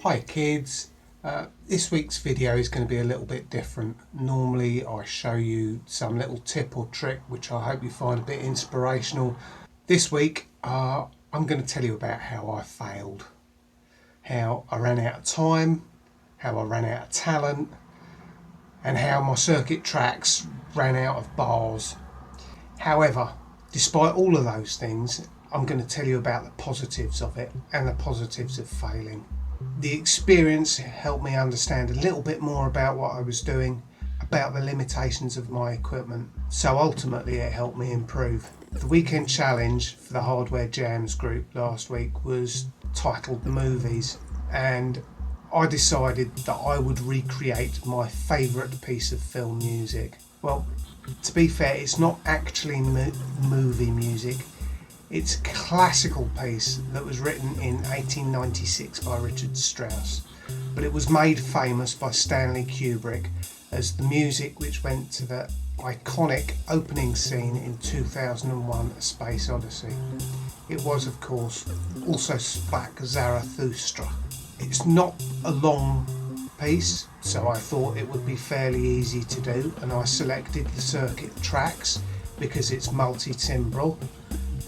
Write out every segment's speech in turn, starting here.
Hi kids, this week's video is going to be a little bit different. Normally I show you some little tip or trick which I hope you find a bit inspirational. This week I'm going to tell you about how I failed, how I ran out of time, how I ran out of talent, and how my circuit tracks ran out of bars. However, despite all of those things, I'm going to tell you about the positives of it and the positives of failing. The experience helped me understand a little bit more about what I was doing, about the limitations of my equipment, so ultimately it helped me improve. The weekend challenge for the Hardware Jams group last week was titled Movies, and I decided that I would recreate my favourite piece of film music. Well, to be fair, it's not actually movie music. It's a classical piece that was written in 1896 by Richard Strauss, but it was made famous by Stanley Kubrick as the music which went to the iconic opening scene in 2001: A Space Odyssey. It was, of course, also Spake Zarathustra. It's not a long piece, so I thought it would be fairly easy to do, and I selected the Circuit Tracks because it's multi-timbral.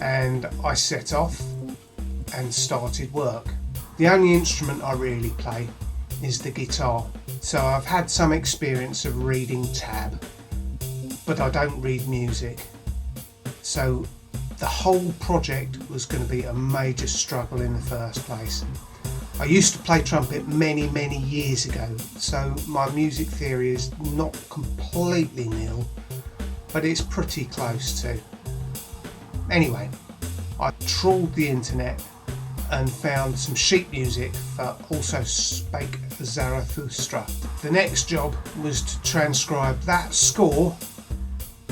And I set off and started work. The only instrument I really play is the guitar, so I've had some experience of reading tab, but I don't read music, so the whole project was going to be a major struggle in the first place. I used to play trumpet many years ago, so my music theory is not completely nil, but it's pretty close to. Anyway, I trawled the internet and found some sheet music for Also Spake Zarathustra. The next job was to transcribe that score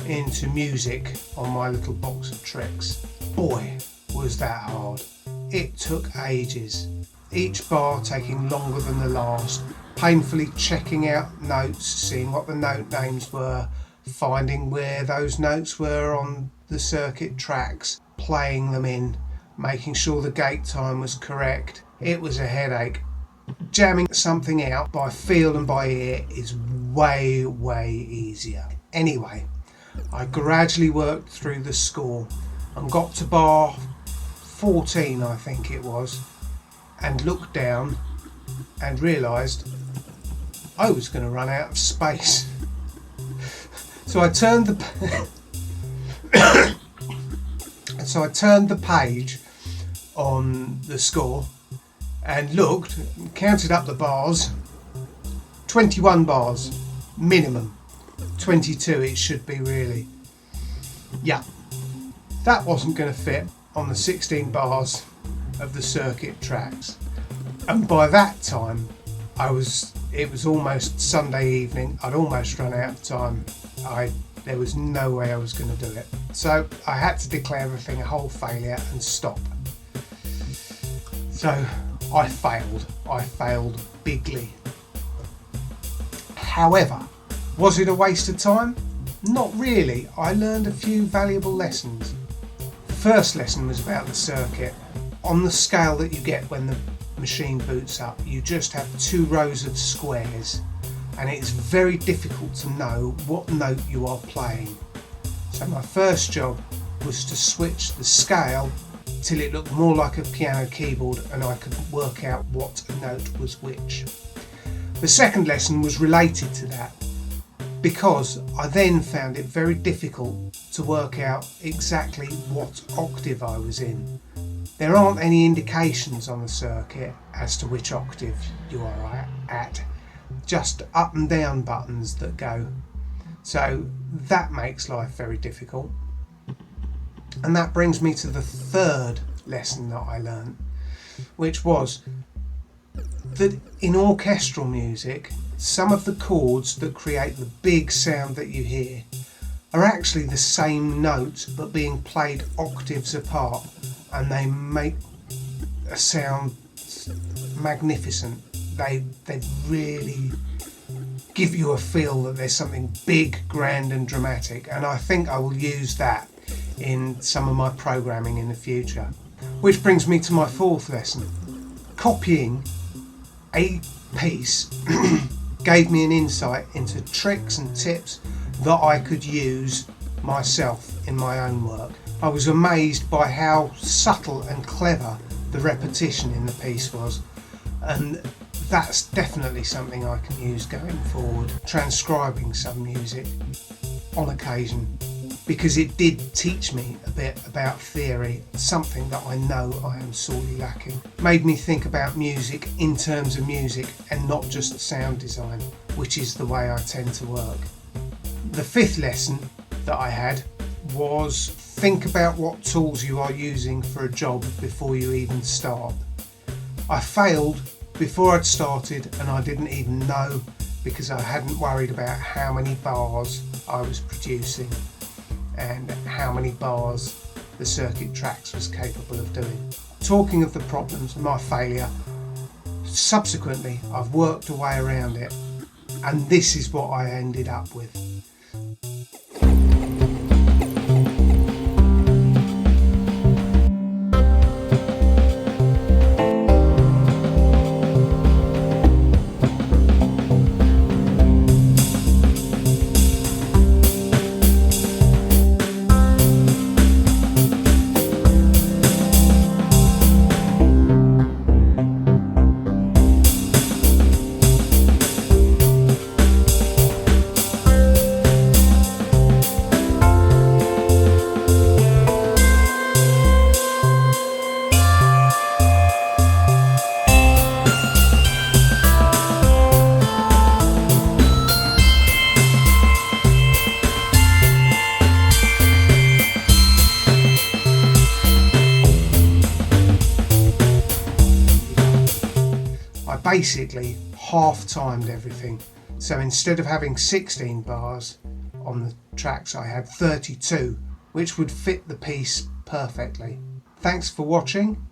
into music on my little box of tricks. Boy, was that hard. It took ages, each bar taking longer than the last, painfully checking out notes, seeing what the note names were, finding where those notes were on the circuit tracks, playing them in, making sure the gate time was correct. It was a headache. Jamming something out by feel and by ear is way easier. Anyway, I gradually worked through the score and got to bar 14, I think it was, and looked down and realised I was going to run out of space. So I turned the page on the score and looked, counted up the bars. 21 bars minimum, 22 it should be really. Yeah, that wasn't going to fit on the 16 bars of the circuit tracks, and by that time it was almost Sunday evening. I'd almost run out of time. There was no way I was going to do it. So I had to declare everything a whole failure and stop. So I failed bigly. However, was it a waste of time? Not really. I learned a few valuable lessons. The first lesson was about the circuit. On the scale that you get when the machine boots up, you just have 2 rows of squares, and it's very difficult to know what note you are playing. So my first job was to switch the scale till it looked more like a piano keyboard and I could work out what note was which. The second lesson was related to that, because I then found it very difficult to work out exactly what octave I was in. There aren't any indications on the circuit as to which octave you are at, just up and down buttons that go. So that makes life very difficult. And that brings me to the third lesson that I learned, which was that in orchestral music, some of the chords that create the big sound that you hear are actually the same note but being played octaves apart, and they make a sound magnificent. They really give you a feel that there's something big, grand and dramatic, and I think I will use that in some of my programming in the future. Which brings me to my fourth lesson. Copying a piece gave me an insight into tricks and tips that I could use myself in my own work. I was amazed by how subtle and clever the repetition in the piece was, and that's definitely something I can use going forward, transcribing some music on occasion, because it did teach me a bit about theory, something that I know I am sorely lacking. Made me think about music in terms of music and not just sound design, which is the way I tend to work. The fifth lesson that I had was think about what tools you are using for a job before you even start. I failed before I'd started, and I didn't even know because I hadn't worried about how many bars I was producing and how many bars the Circuit Tracks was capable of doing. Talking of the problems and my failure, subsequently I've worked a way around it, and this is what I ended up with. Basically half-timed everything, so instead of having 16 bars on the tracks I had 32, which would fit the piece perfectly. Thanks for watching.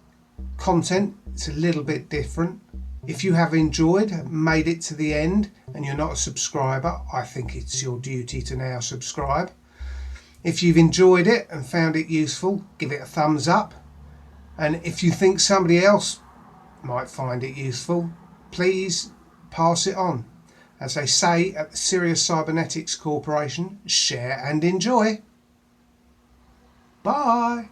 Content, it's a little bit different. If you have enjoyed, made it to the end, and you're not a subscriber, I think it's your duty to now subscribe. If you've enjoyed it and found it useful, give it a thumbs up, and if you think somebody else might find it useful, please pass it on. As they say at the Sirius Cybernetics Corporation, share and enjoy. Bye.